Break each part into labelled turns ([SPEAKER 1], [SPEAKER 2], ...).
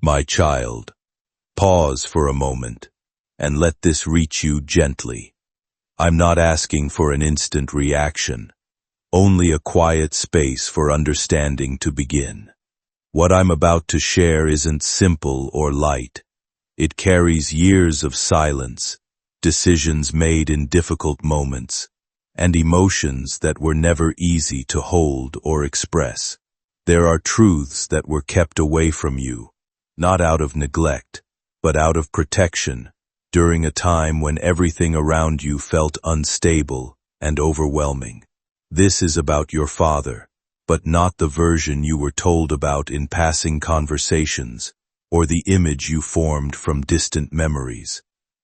[SPEAKER 1] My child, pause for a moment and let this reach you gently. I'm not asking for an instant reaction, only a quiet space for understanding to begin. What I'm about to share isn't simple or light. It carries years of silence, decisions made in difficult moments, and emotions that were never easy to hold or express. There are truths that were kept away from you, not out of neglect, but out of protection, during a time when everything around you felt unstable and overwhelming. This is about your father, but not the version you were told about in passing conversations, or the image you formed from distant memories.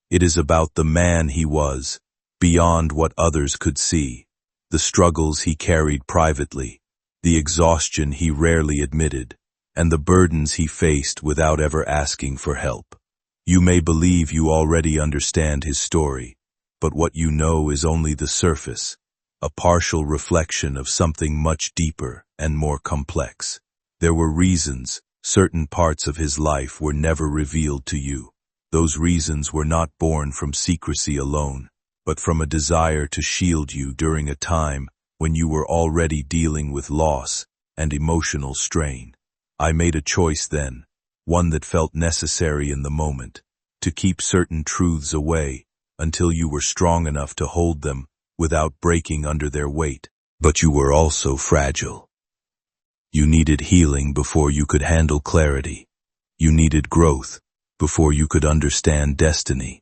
[SPEAKER 1] It is about the man he was, beyond what others could see, the struggles he carried privately, the exhaustion he rarely admitted, and the burdens he faced without ever asking for help. You may believe you already understand his story, but what you know is only the surface, a partial reflection of something much deeper and more complex. There were reasons certain parts of his life were never revealed to you. Those reasons were not born from secrecy alone, but from a desire to shield you during a time when you were already dealing with loss and emotional strain. I made a choice then, one that felt necessary in the moment, to keep certain truths away until you were strong enough to hold them without breaking under their weight. But you were also fragile. You needed healing before you could handle clarity. You needed growth before you could understand destiny.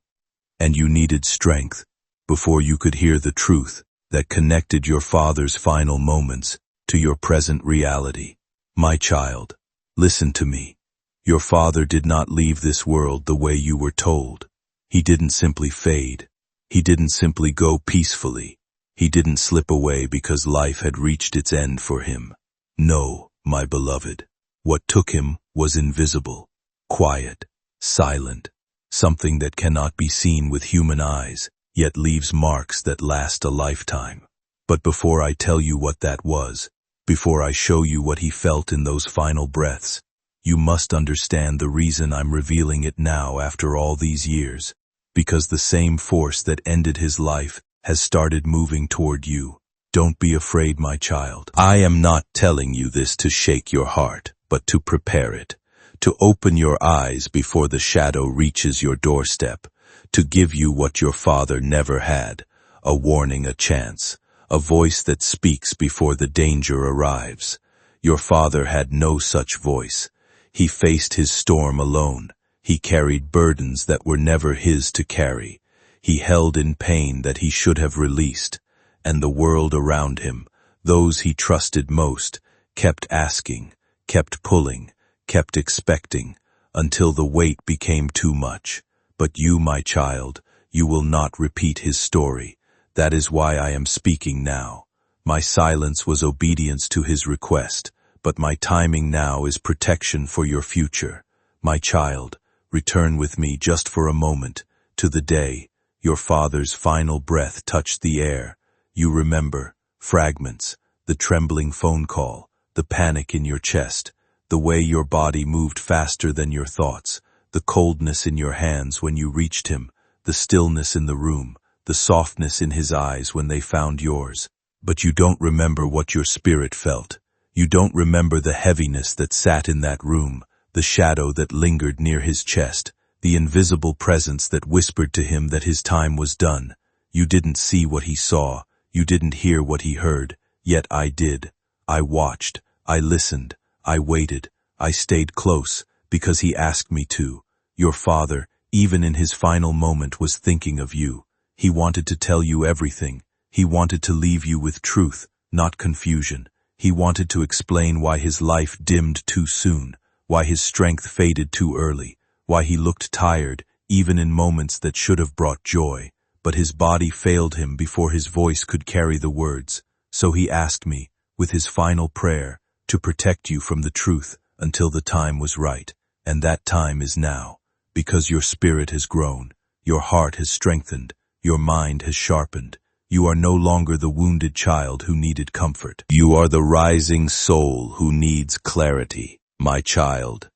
[SPEAKER 1] And you needed strength before you could hear the truth that connected your father's final moments to your present reality. My child, listen to me. Your father did not leave this world the way you were told. He didn't simply fade. He didn't simply go peacefully. He didn't slip away because life had reached its end for him. No, my beloved. What took him was invisible, quiet, silent, something that cannot be seen with human eyes, yet leaves marks that last a lifetime. But before I tell you what that was, before I show you what he felt in those final breaths, you must understand the reason I'm revealing it now after all these years, because the same force that ended his life has started moving toward you. Don't be afraid, my child. I am not telling you this to shake your heart, but to prepare it, to open your eyes before the shadow reaches your doorstep, to give you what your father never had, a warning, a chance, a voice that speaks before the danger arrives. Your father had no such voice. He faced his storm alone. He carried burdens that were never his to carry. He held in pain that he should have released. And the world around him, those he trusted most, kept asking, kept pulling, kept expecting, until the weight became too much. But you, my child, you will not repeat his story. That is why I am speaking now. My silence was obedience to his request, but my timing now is protection for your future. My child, return with me just for a moment, to the day your father's final breath touched the air. You remember, fragments, the trembling phone call, the panic in your chest, the way your body moved faster than your thoughts, the coldness in your hands when you reached him, the stillness in the room, the softness in his eyes when they found yours. But you don't remember what your spirit felt. You don't remember the heaviness that sat in that room, the shadow that lingered near his chest, the invisible presence that whispered to him that his time was done. You didn't see what he saw. You didn't hear what he heard. Yet I did. I watched. I listened. I waited. I stayed close, because he asked me to. Your father, even in his final moment, was thinking of you. He wanted to tell you everything. He wanted to leave you with truth, not confusion. He wanted to explain why his life dimmed too soon, why his strength faded too early, why he looked tired, even in moments that should have brought joy. But his body failed him before his voice could carry the words. So he asked me, with his final prayer, to protect you from the truth until the time was right. And that time is now, because your spirit has grown, your heart has strengthened, your mind has sharpened. You are no longer the wounded child who needed comfort. You are the rising soul who needs clarity, my child.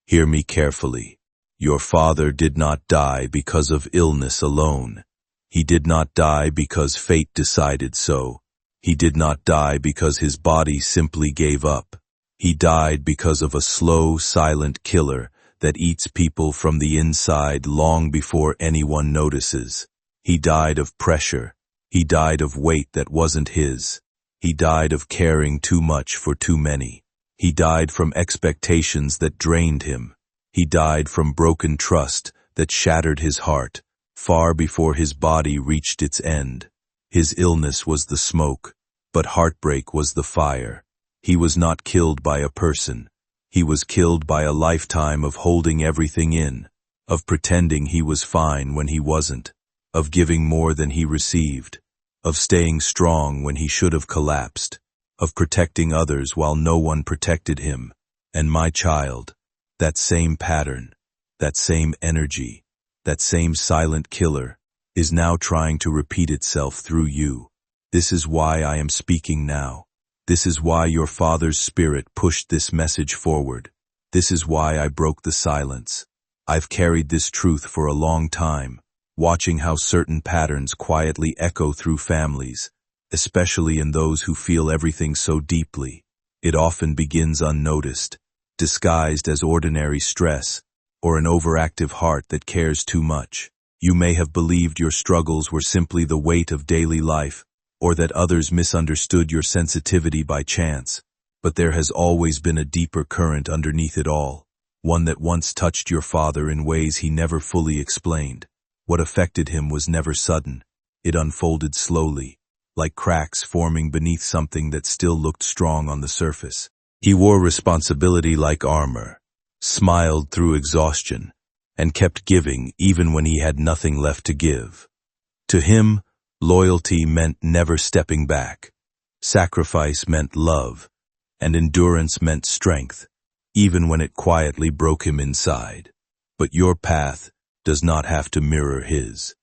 [SPEAKER 1] Hear me carefully. Your father did not die because of illness alone. He did not die because fate decided so. He did not die because his body simply gave up. He died because of a slow, silent killer that eats people from the inside long before anyone notices. He died of pressure. He died of weight that wasn't his. He died of caring too much for too many. He died from expectations that drained him. He died from broken trust that shattered his heart, far before his body reached its end. His illness was the smoke, but heartbreak was the fire. He was not killed by a person. He was killed by a lifetime of holding everything in, of pretending he was fine when he wasn't, of giving more than he received, of staying strong when he should have collapsed, of protecting others while no one protected him. And my child, that same pattern, that same energy, that same silent killer, is now trying to repeat itself through you. This is why I am speaking now. This is why your father's spirit pushed this message forward. This is why I broke the silence. I've carried this truth for a long time, watching how certain patterns quietly echo through families, especially in those who feel everything so deeply. It often begins unnoticed, disguised as ordinary stress, or an overactive heart that cares too much. You may have believed your struggles were simply the weight of daily life, or that others misunderstood your sensitivity by chance, but there has always been a deeper current underneath it all, one that once touched your father in ways he never fully explained. What affected him was never sudden. It unfolded slowly, like cracks forming beneath something that still looked strong on the surface. He wore responsibility like armor, smiled through exhaustion, and kept giving even when he had nothing left to give. To him, loyalty meant never stepping back. Sacrifice meant love, and endurance meant strength, even when it quietly broke him inside. But your path does not have to mirror his.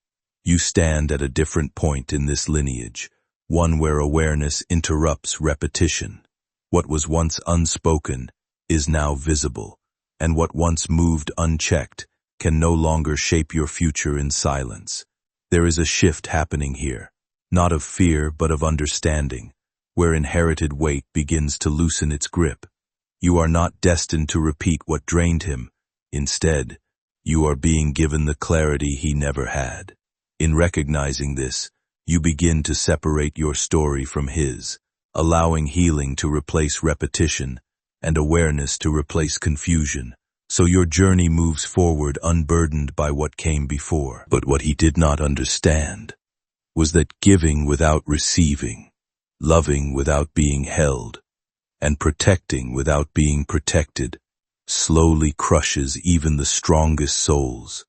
[SPEAKER 1] You stand at a different point in this lineage, one where awareness interrupts repetition. What was once unspoken is now visible, and what once moved unchecked can no longer shape your future in silence. There is a shift happening here, not of fear but of understanding, where inherited weight begins to loosen its grip. You are not destined to repeat what drained him. Instead, you are being given the clarity he never had. In recognizing this, you begin to separate your story from his, allowing healing to replace repetition and awareness to replace confusion. So your journey moves forward unburdened by what came before. But what he did not understand was that giving without receiving, loving without being held, and protecting without being protected slowly crushes even the strongest souls.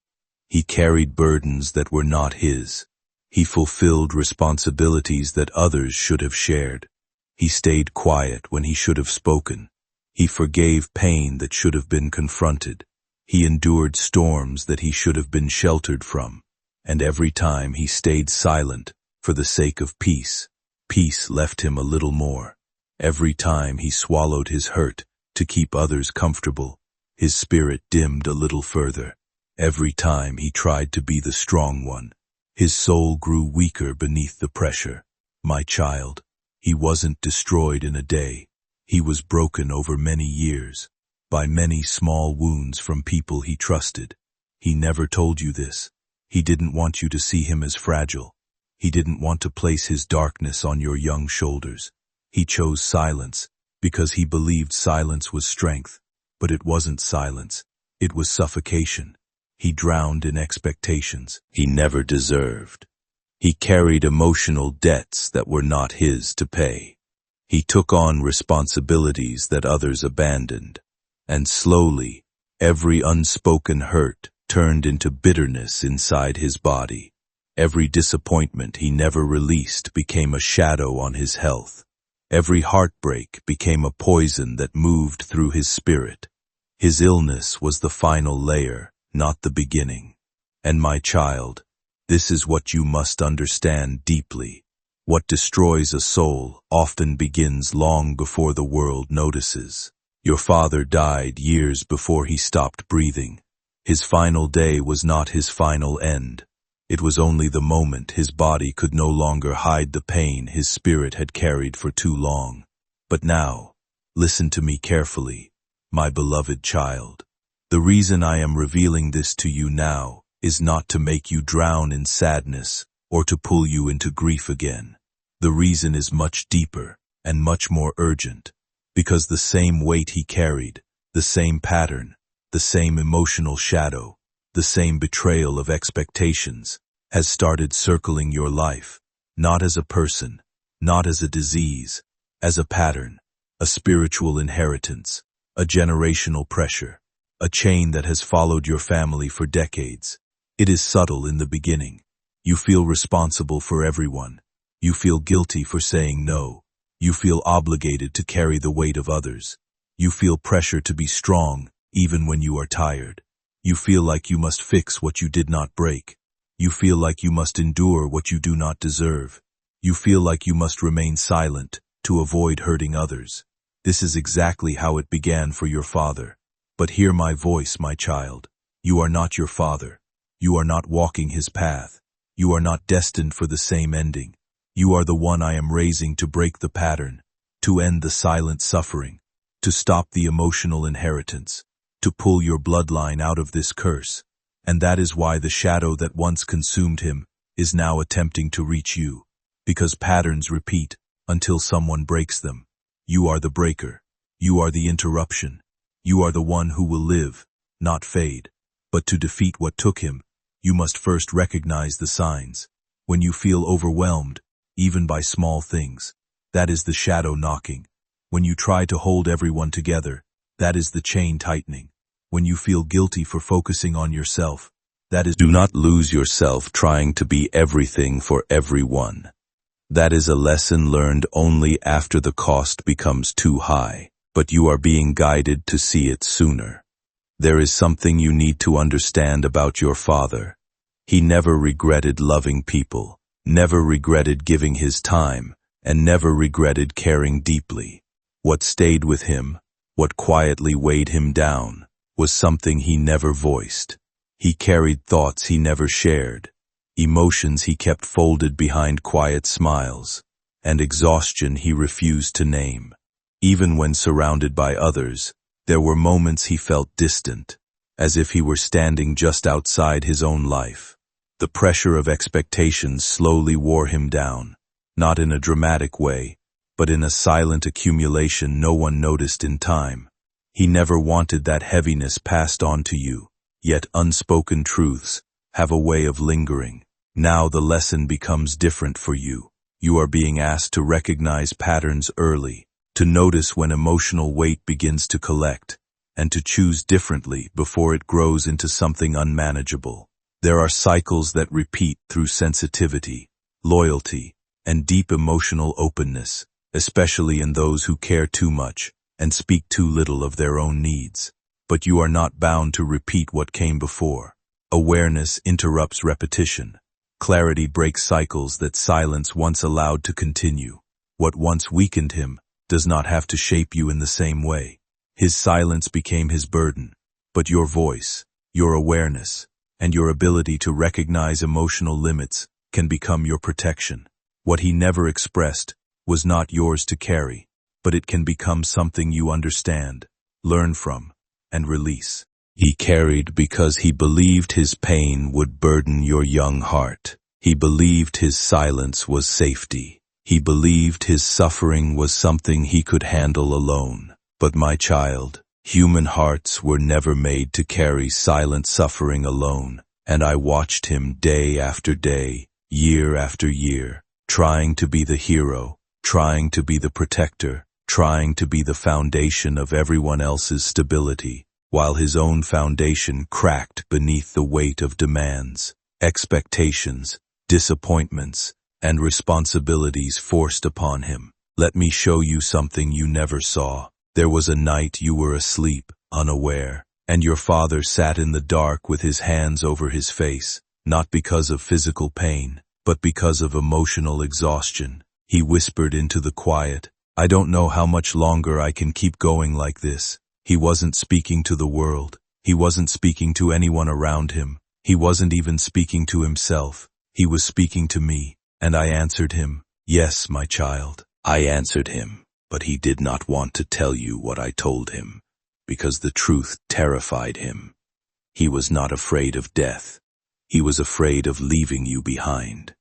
[SPEAKER 1] He carried burdens that were not his. He fulfilled responsibilities that others should have shared. He stayed quiet when he should have spoken. He forgave pain that should have been confronted. He endured storms that he should have been sheltered from. And every time he stayed silent for the sake of peace, peace left him a little more. Every time he swallowed his hurt to keep others comfortable, his spirit dimmed a little further. Every time he tried to be the strong one, his soul grew weaker beneath the pressure. My child, he wasn't destroyed in a day. He was broken over many years, by many small wounds from people he trusted. He never told you this. He didn't want you to see him as fragile. He didn't want to place his darkness on your young shoulders. He chose silence because he believed silence was strength, but it wasn't silence. It was suffocation. He drowned in expectations he never deserved. He carried emotional debts that were not his to pay. He took on responsibilities that others abandoned, and slowly, every unspoken hurt turned into bitterness inside his body. Every disappointment he never released became a shadow on his health. Every heartbreak became a poison that moved through his spirit. His illness was the final layer, not the beginning. And my child, this is what you must understand deeply. What destroys a soul often begins long before the world notices. Your father died years before he stopped breathing. His final day was not his final end. It was only the moment his body could no longer hide the pain his spirit had carried for too long. But now, listen to me carefully, my beloved child. The reason I am revealing this to you now is not to make you drown in sadness or to pull you into grief again. The reason is much deeper and much more urgent, because the same weight he carried, the same pattern, the same emotional shadow, the same betrayal of expectations, has started circling your life, not as a person, not as a disease, as a pattern, a spiritual inheritance, a generational pressure, a chain that has followed your family for decades. It is subtle in the beginning. You feel responsible for everyone. You feel guilty for saying no. You feel obligated to carry the weight of others. You feel pressure to be strong, even when you are tired. You feel like you must fix what you did not break. You feel like you must endure what you do not deserve. You feel like you must remain silent to avoid hurting others. This is exactly how it began for your father. But hear my voice, my child. You are not your father. You are not walking his path. You are not destined for the same ending. You are the one I am raising to break the pattern, to end the silent suffering, to stop the emotional inheritance, to pull your bloodline out of this curse. And that is why the shadow that once consumed him is now attempting to reach you, because patterns repeat until someone breaks them. You are the breaker. You are the interruption. You are the one who will live, not fade. But to defeat what took him, you must first recognize the signs. When you feel overwhelmed, even by small things, that is the shadow knocking. When you try to hold everyone together, that is the chain tightening. When you feel guilty for focusing on yourself, that is— Do not lose yourself trying to be everything for everyone. That is a lesson learned only after the cost becomes too high, but you are being guided to see it sooner. There is something you need to understand about your father. He never regretted loving people, never regretted giving his time, and never regretted caring deeply. What stayed with him, what quietly weighed him down, was something he never voiced. He carried thoughts he never shared, emotions he kept folded behind quiet smiles, and exhaustion he refused to name. Even when surrounded by others, there were moments he felt distant, as if he were standing just outside his own life. The pressure of expectations slowly wore him down, not in a dramatic way, but in a silent accumulation no one noticed in time. He never wanted that heaviness passed on to you, yet unspoken truths have a way of lingering. Now the lesson becomes different for you. You are being asked to recognize patterns early, to notice when emotional weight begins to collect, and to choose differently before it grows into something unmanageable. There are cycles that repeat through sensitivity, loyalty, and deep emotional openness, especially in those who care too much and speak too little of their own needs. But you are not bound to repeat what came before. Awareness interrupts repetition. Clarity breaks cycles that silence once allowed to continue. What once weakened him does not have to shape you in the same way. His silence became his burden, but your voice, your awareness, and your ability to recognize emotional limits can become your protection. What he never expressed was not yours to carry, but it can become something you understand, learn from, and release. He carried because he believed his pain would burden your young heart. He believed his silence was safety. He believed his suffering was something he could handle alone. But my child, human hearts were never made to carry silent suffering alone, and I watched him day after day, year after year, trying to be the hero, trying to be the protector, trying to be the foundation of everyone else's stability, while his own foundation cracked beneath the weight of demands, expectations, disappointments, and responsibilities forced upon him. Let me show you something you never saw. There was a night you were asleep, unaware, and your father sat in the dark with his hands over his face, not because of physical pain, but because of emotional exhaustion. He whispered into the quiet, I don't know how much longer I can keep going like this. He wasn't speaking to the world. He wasn't speaking to anyone around him. He wasn't even speaking to himself. He was speaking to me, and I answered him, "Yes, my child." I answered him, but he did not want to tell you what I told him, because the truth terrified him. He was not afraid of death. He was afraid of leaving you behind.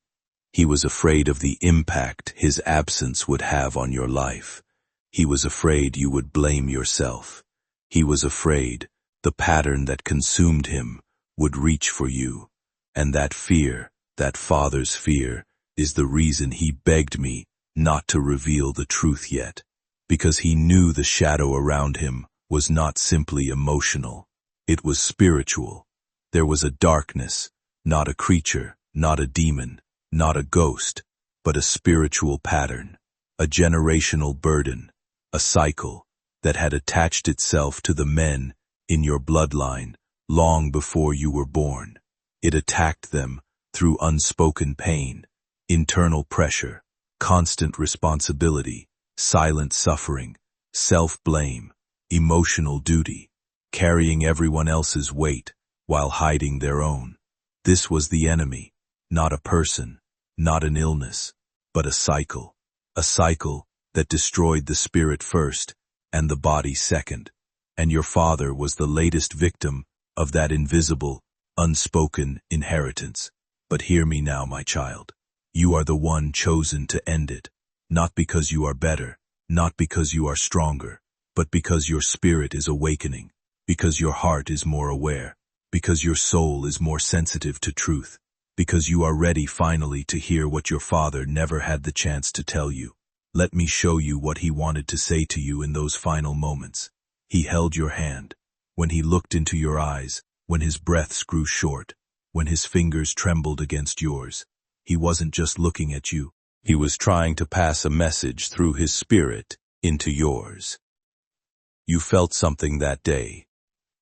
[SPEAKER 1] He was afraid of the impact his absence would have on your life. He was afraid you would blame yourself. He was afraid the pattern that consumed him would reach for you. And that fear, that father's fear, is the reason he begged me not to reveal the truth yet, because he knew the shadow around him was not simply emotional. It was spiritual. There was a darkness, not a creature, not a demon, not a ghost, but a spiritual pattern, a generational burden, a cycle that had attached itself to the men in your bloodline long before you were born. It attacked them through unspoken pain, internal pressure, constant responsibility, silent suffering, self-blame, emotional duty, carrying everyone else's weight while hiding their own. This was the enemy, not a person, not an illness, but a cycle that destroyed the spirit first and the body second. And your father was the latest victim of that invisible, unspoken inheritance. But hear me now, my child. You are the one chosen to end it, not because you are better, not because you are stronger, but because your spirit is awakening, because your heart is more aware, because your soul is more sensitive to truth, because you are ready finally to hear what your father never had the chance to tell you. Let me show you what he wanted to say to you in those final moments. He held your hand. When he looked into your eyes, when his breaths grew short, when his fingers trembled against yours, he wasn't just looking at you. He was trying to pass a message through his spirit into yours. You felt something that day,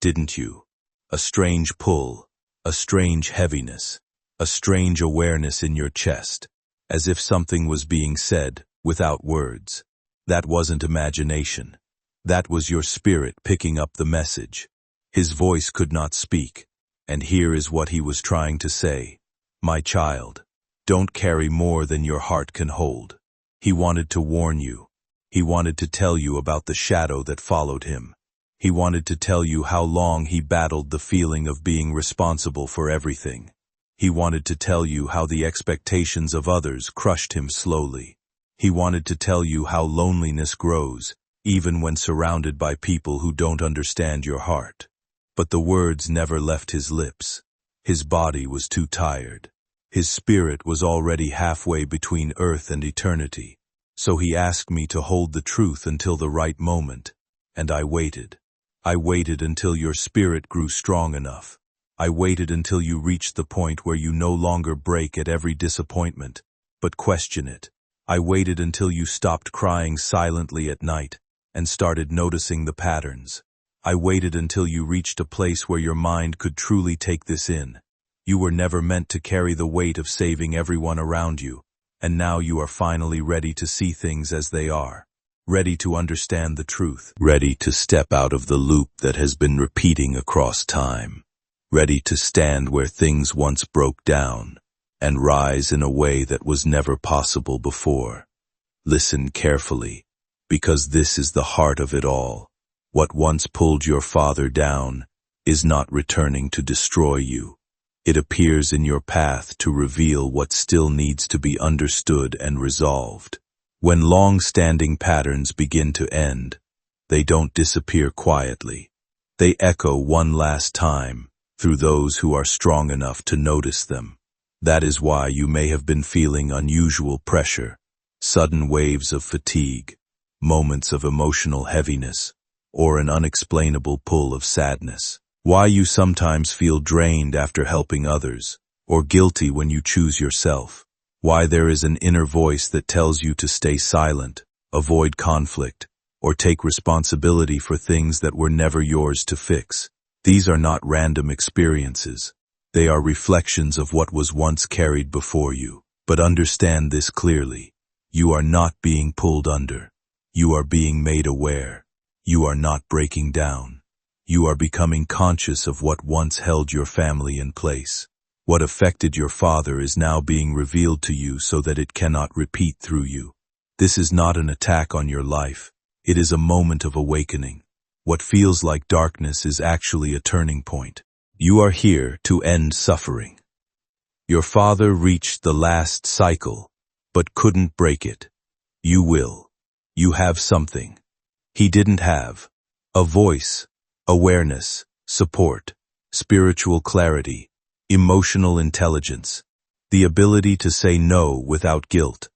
[SPEAKER 1] didn't you? A strange pull, a strange heaviness, a strange awareness in your chest, as if something was being said without words. That wasn't imagination. That was your spirit picking up the message. His voice could not speak, and here is what he was trying to say. My child, don't carry more than your heart can hold. He wanted to warn you. He wanted to tell you about the shadow that followed him. He wanted to tell you how long he battled the feeling of being responsible for everything. He wanted to tell you how the expectations of others crushed him slowly. He wanted to tell you how loneliness grows, even when surrounded by people who don't understand your heart. But the words never left his lips. His body was too tired. His spirit was already halfway between earth and eternity. So he asked me to hold the truth until the right moment, and I waited. I waited until your spirit grew strong enough. I waited until you reached the point where you no longer break at every disappointment, but question it. I waited until you stopped crying silently at night and started noticing the patterns. I waited until you reached a place where your mind could truly take this in. You were never meant to carry the weight of saving everyone around you, and now you are finally ready to see things as they are. Ready to understand the truth. Ready to step out of the loop that has been repeating across time. Ready to stand where things once broke down and rise in a way that was never possible before. Listen carefully, because this is the heart of it all. What once pulled your father down is not returning to destroy you. It appears in your path to reveal what still needs to be understood and resolved. When long-standing patterns begin to end, they don't disappear quietly. They echo one last time through those who are strong enough to notice them. That is why you may have been feeling unusual pressure, sudden waves of fatigue, moments of emotional heaviness, or an unexplainable pull of sadness. Why you sometimes feel drained after helping others, or guilty when you choose yourself. Why there is an inner voice that tells you to stay silent, avoid conflict, or take responsibility for things that were never yours to fix. These are not random experiences. They are reflections of what was once carried before you. But understand this clearly. You are not being pulled under. You are being made aware. You are not breaking down. You are becoming conscious of what once held your family in place. What affected your father is now being revealed to you so that it cannot repeat through you. This is not an attack on your life. It is a moment of awakening. What feels like darkness is actually a turning point. You are here to end suffering. Your father reached the last cycle, but couldn't break it. You will. You have something he didn't have. A voice, awareness, support, spiritual clarity, emotional intelligence, the ability to say no without guilt,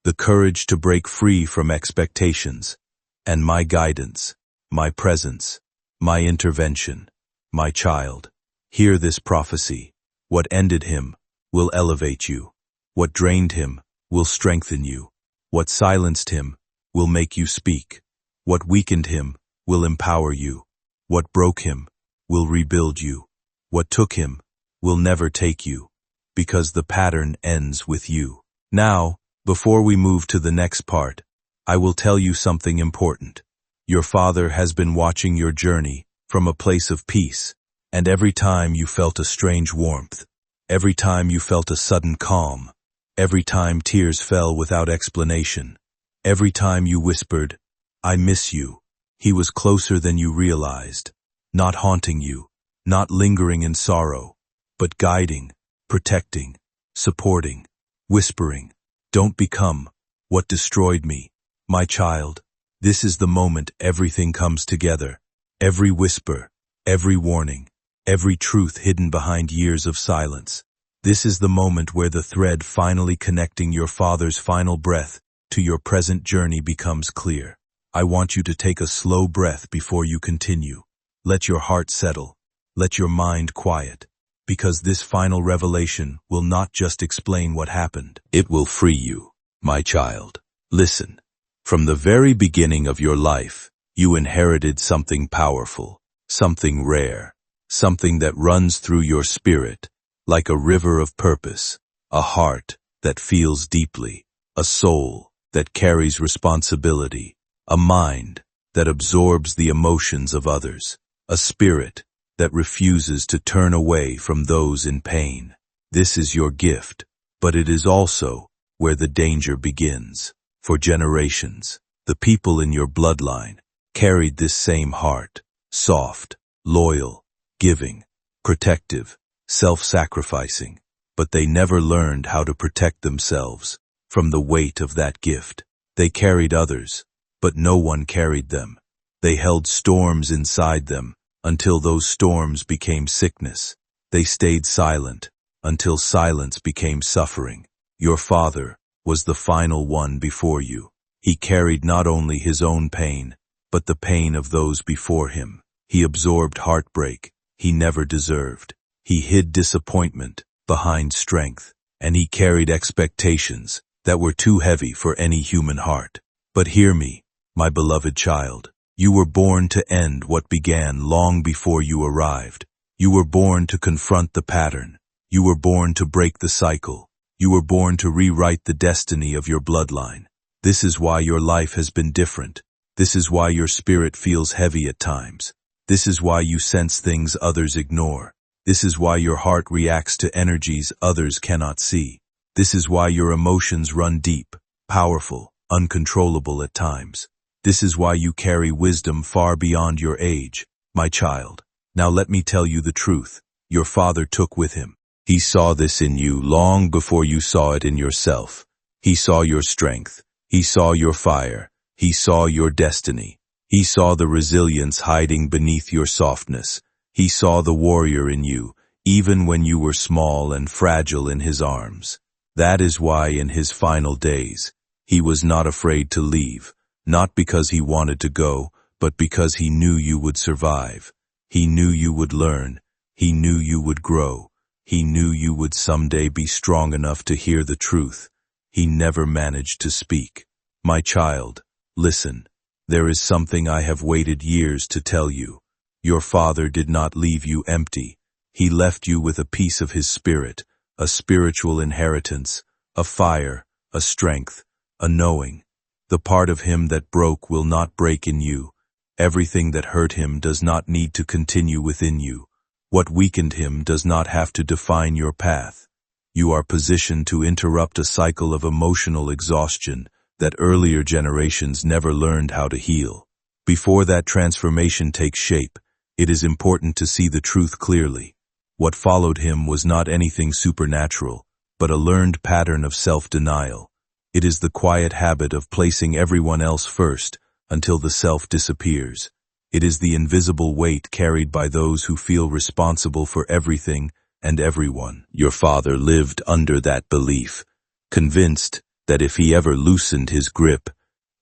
[SPEAKER 1] the courage to break free from expectations, and my guidance, my presence, my intervention. My child, hear this prophecy. What ended him will elevate you. What drained him will strengthen you. What silenced him will make you speak. What weakened him will empower you. What broke him will rebuild you. What took him will never take you, because the pattern ends with you. Now, before we move to the next part, I will tell you something important. Your father has been watching your journey from a place of peace, and every time you felt a strange warmth, every time you felt a sudden calm, every time tears fell without explanation, every time you whispered, "I miss you," he was closer than you realized, not haunting you, not lingering in sorrow, but guiding, protecting, supporting, whispering, "Don't become what destroyed me, my child." This is the moment everything comes together. Every whisper, every warning, every truth hidden behind years of silence. This is the moment where the thread finally connecting your father's final breath to your present journey becomes clear. I want you to take a slow breath before you continue. Let your heart settle. Let your mind quiet. Because this final revelation will not just explain what happened. It will free you, my child. Listen. From the very beginning of your life, you inherited something powerful, something rare, something that runs through your spirit, like a river of purpose, a heart that feels deeply, a soul that carries responsibility, a mind that absorbs the emotions of others, a spirit that refuses to turn away from those in pain. This is your gift, but it is also where the danger begins. For generations, the people in your bloodline carried this same heart, soft, loyal, giving, protective, self-sacrificing, but they never learned how to protect themselves from the weight of that gift. They carried others, but no one carried them. They held storms inside them until those storms became sickness. They stayed silent until silence became suffering. Your father was the final one before you. He carried not only his own pain, but the pain of those before him. He absorbed heartbreak he never deserved. He hid disappointment behind strength, and he carried expectations that were too heavy for any human heart. But hear me, my beloved child. You were born to end what began long before you arrived. You were born to confront the pattern. You were born to break the cycle. You were born to rewrite the destiny of your bloodline. This is why your life has been different. This is why your spirit feels heavy at times. This is why you sense things others ignore. This is why your heart reacts to energies others cannot see. This is why your emotions run deep, powerful, uncontrollable at times. This is why you carry wisdom far beyond your age, my child. Now let me tell you the truth. Your father took with him. He saw this in you long before you saw it in yourself. He saw your strength. He saw your fire. He saw your destiny. He saw the resilience hiding beneath your softness. He saw the warrior in you, even when you were small and fragile in his arms. That is why in his final days, he was not afraid to leave, not because he wanted to go, but because he knew you would survive. He knew you would learn. He knew you would grow. He knew you would someday be strong enough to hear the truth. He never managed to speak. My child, listen. There is something I have waited years to tell you. Your father did not leave you empty. He left you with a piece of his spirit, a spiritual inheritance, a fire, a strength, a knowing. The part of him that broke will not break in you. Everything that hurt him does not need to continue within you. What weakened him does not have to define your path. You are positioned to interrupt a cycle of emotional exhaustion that earlier generations never learned how to heal. Before that transformation takes shape, it is important to see the truth clearly. What followed him was not anything supernatural, but a learned pattern of self-denial. It is the quiet habit of placing everyone else first until the self disappears. It is the invisible weight carried by those who feel responsible for everything and everyone. Your father lived under that belief, convinced that if he ever loosened his grip,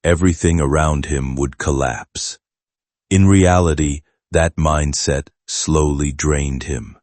[SPEAKER 1] everything around him would collapse. In reality, that mindset slowly drained him.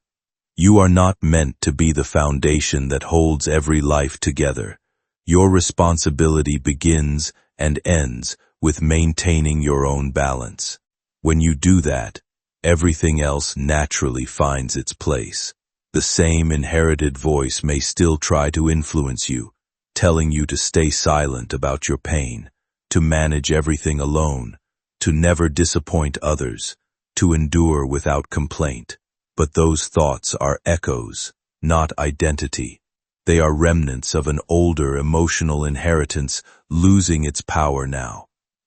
[SPEAKER 1] You are not meant to be the foundation that holds every life together. Your responsibility begins and ends with maintaining your own balance. When you do that, everything else naturally finds its place. The same inherited voice may still try to influence you, telling you to stay silent about your pain, to manage everything alone, to never disappoint others, to endure without complaint. But those thoughts are echoes, not identity. They are remnants of an older emotional inheritance losing its power now.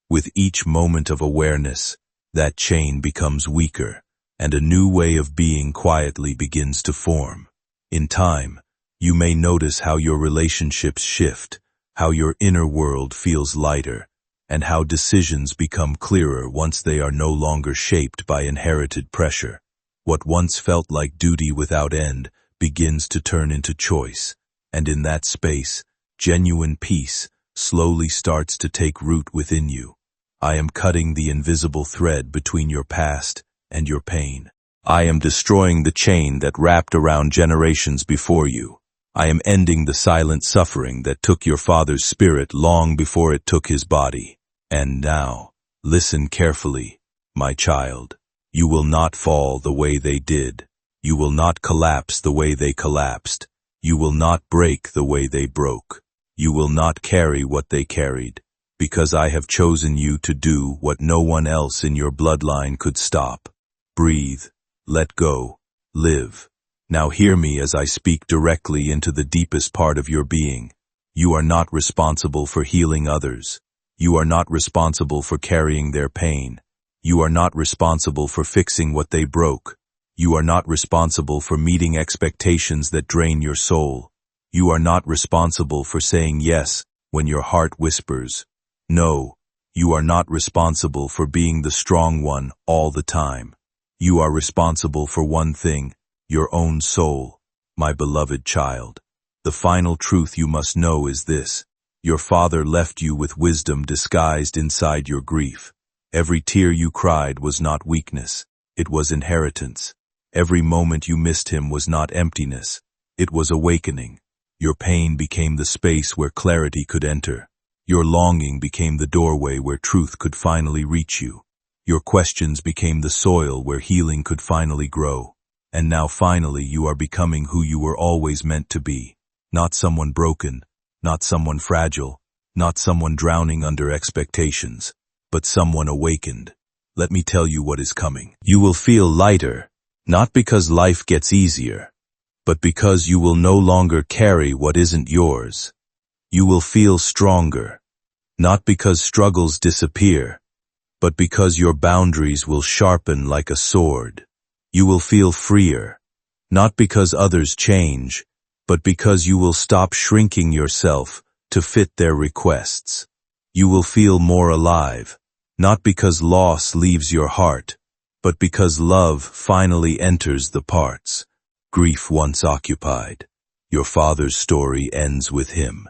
[SPEAKER 1] With each moment of awareness, that chain becomes weaker, and a new way of being quietly begins to form. In time, you may notice how your relationships shift, how your inner world feels lighter, and how decisions become clearer once they are no longer shaped by inherited pressure. What once felt like duty without end begins to turn into choice, and in that space, genuine peace slowly starts to take root within you. I am cutting the invisible thread between your past and your pain. I am destroying the chain that wrapped around generations before you. I am ending the silent suffering that took your father's spirit long before it took his body. And now, listen carefully, my child. You will not fall the way they did. You will not collapse the way they collapsed. You will not break the way they broke. You will not carry what they carried, because I have chosen you to do what no one else in your bloodline could stop. Breathe, let go, live. Now hear me as I speak directly into the deepest part of your being. You are not responsible for healing others. You are not responsible for carrying their pain. You are not responsible for fixing what they broke. You are not responsible for meeting expectations that drain your soul. You are not responsible for saying yes when your heart whispers no. You are not responsible for being the strong one all the time. You are responsible for one thing, your own soul, my beloved child. The final truth you must know is this: your father left you with wisdom disguised inside your grief. Every tear you cried was not weakness, it was inheritance. Every moment you missed him was not emptiness, it was awakening. Your pain became the space where clarity could enter. Your longing became the doorway where truth could finally reach you. Your questions became the soil where healing could finally grow. And now finally you are becoming who you were always meant to be. Not someone broken, not someone fragile, not someone drowning under expectations, but someone awakened. Let me tell you what is coming. You will feel lighter, not because life gets easier, but because you will no longer carry what isn't yours. You will feel stronger, not because struggles disappear, but because your boundaries will sharpen like a sword. You will feel freer, not because others change, but because you will stop shrinking yourself to fit their requests. You will feel more alive, not because loss leaves your heart, but because love finally enters the parts grief once occupied. Your father's story ends with him.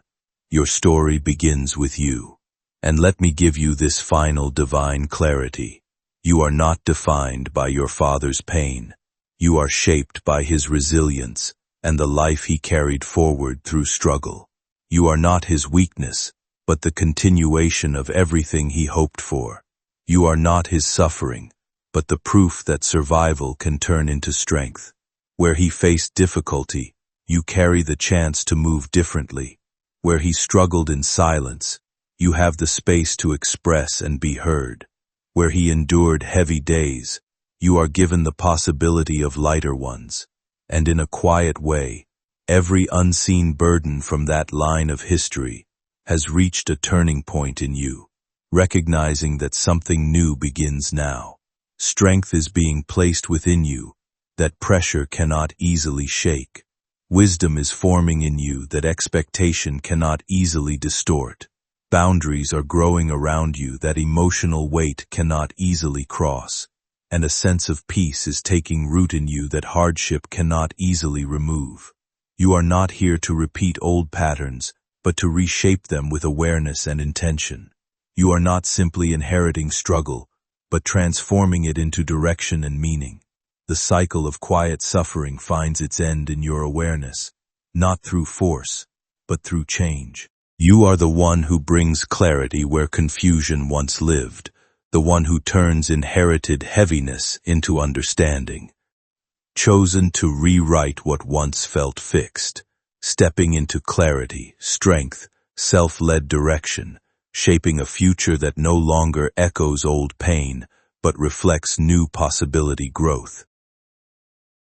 [SPEAKER 1] Your story begins with you. And let me give you this final divine clarity. You are not defined by your father's pain. You are shaped by his resilience and the life he carried forward through struggle. You are not his weakness, but the continuation of everything he hoped for. You are not his suffering, but the proof that survival can turn into strength. Where he faced difficulty, you carry the chance to move differently. Where he struggled in silence, you have the space to express and be heard. Where he endured heavy days, you are given the possibility of lighter ones. And in a quiet way, every unseen burden from that line of history has reached a turning point in you, recognizing that something new begins now. Strength is being placed within you that pressure cannot easily shake. Wisdom is forming in you that expectation cannot easily distort. Boundaries are growing around you that emotional weight cannot easily cross. And a sense of peace is taking root in you that hardship cannot easily remove. You are not here to repeat old patterns, but to reshape them with awareness and intention. You are not simply inheriting struggle, but transforming it into direction and meaning. The cycle of quiet suffering finds its end in your awareness, not through force, but through change. You are the one who brings clarity where confusion once lived, the one who turns inherited heaviness into understanding. Chosen to rewrite what once felt fixed, stepping into clarity, strength, self-led direction, shaping a future that no longer echoes old pain, but reflects new possibility growth.